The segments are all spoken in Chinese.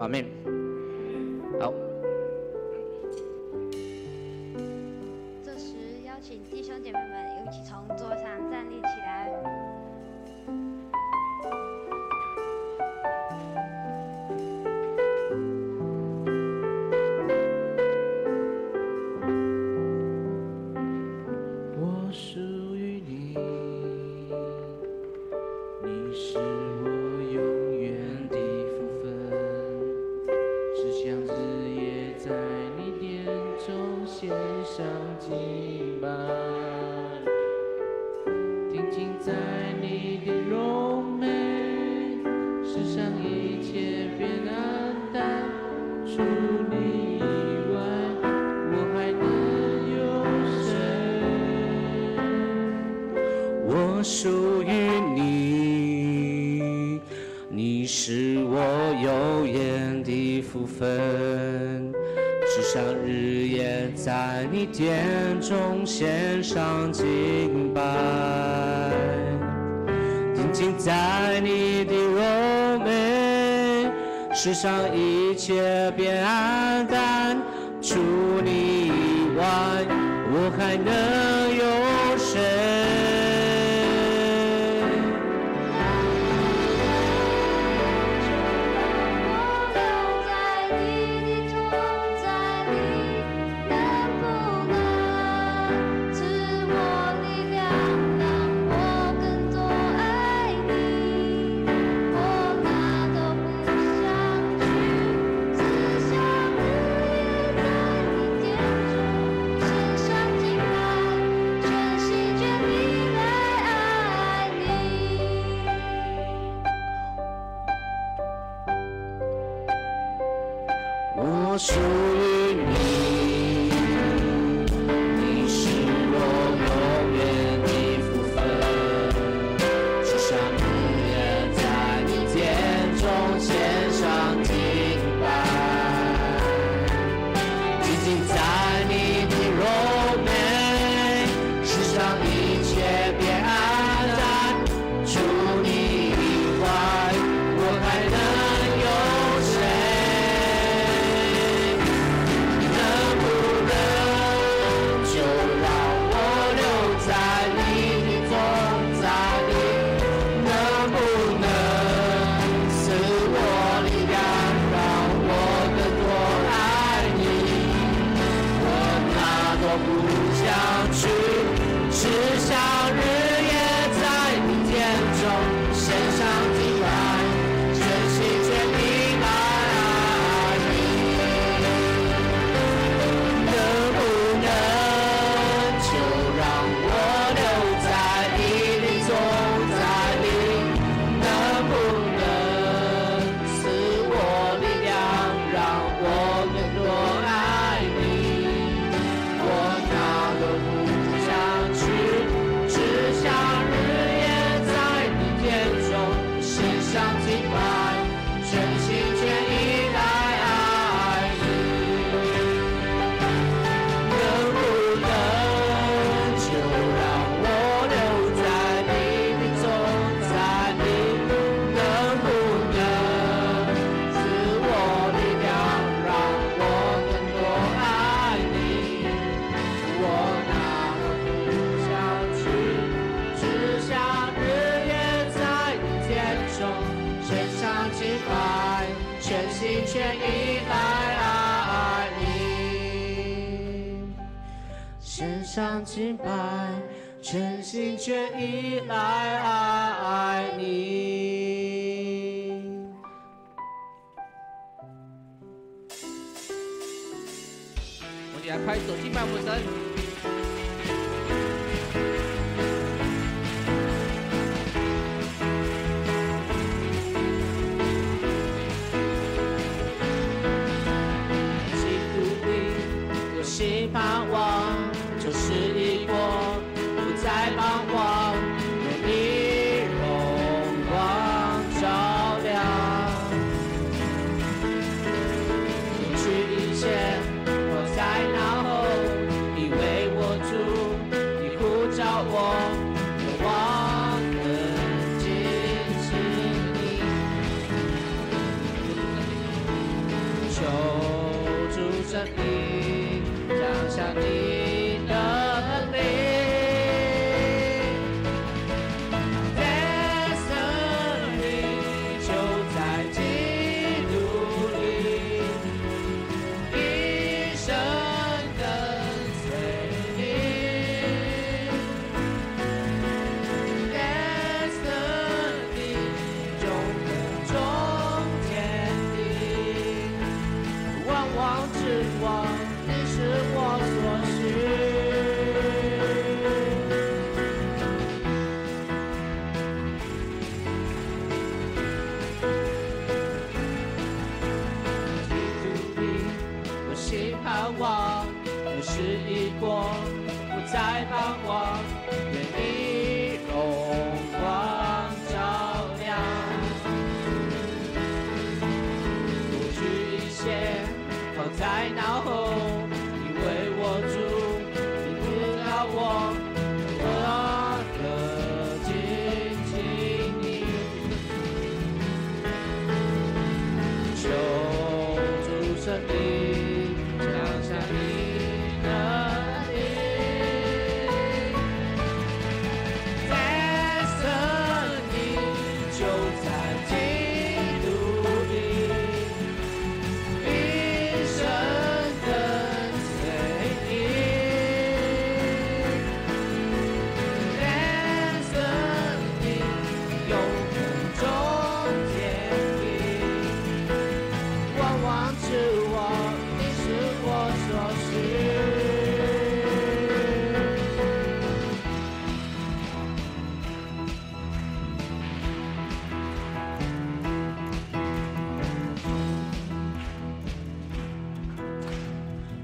阿们。好，这时邀请弟兄姐妹们一起从座上站立起来。我属于你，你是我永远的福分，只想日夜在你殿中献上敬拜，定睛在你的荣美，世上一切变暗淡，除你以外，我还能有谁？我属于你，你是我有缘的福分，只想日夜在你殿中献上敬拜，定睛在你的柔美，世上一切变暗淡，除你以外，我还能有谁？我属于你，你是我永远的福分，只想日夜在你殿中献上敬拜，定睛在你的柔美，世上一切变暗淡，除你以外，我还能有谁？全意来爱你，献上敬拜，全心全意来爱你。我们一起来拍手敬拜我们的神。心盼望，旧事已过，不再彷徨，愿你荣光照亮，过去一切抛在脑后，你为我主，你呼召我，渴望更接近你。求主圣灵降下你的灵。是一过，不再彷徨，愿你荣光照亮，过去一切放在脑后，你为我主，你不要我，我的紧紧你，求主圣灵降下你。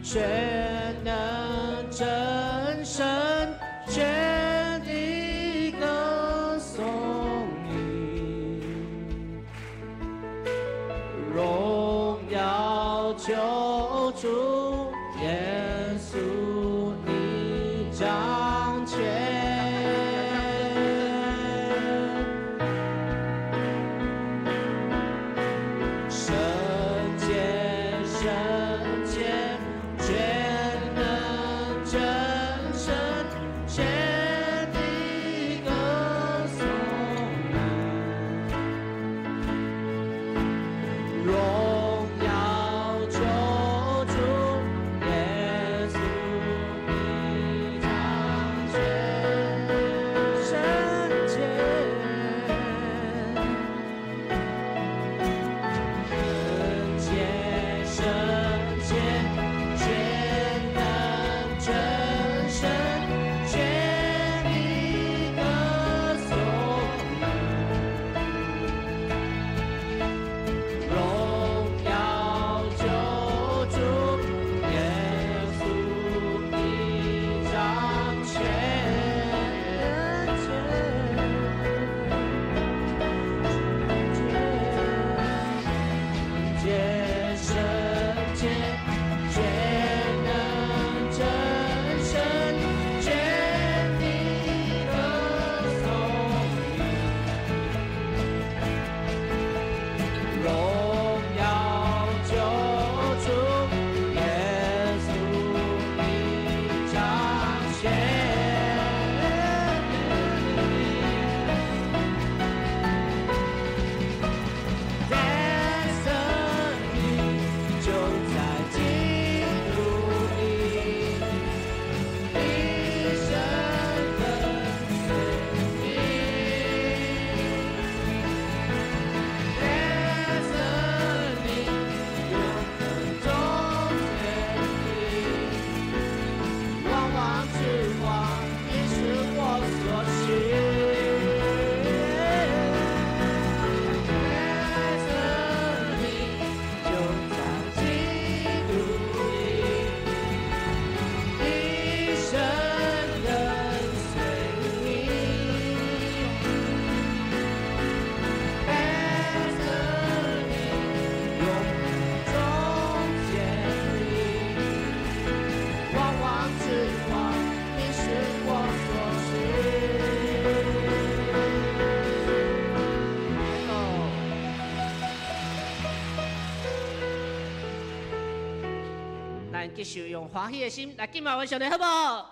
全能真神，全地歌颂你，荣耀救主耶稣，你掌权。荣耀救主。继续用欢喜的心来敬拜阮上帝，好不好？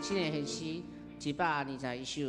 新年很喜，121首。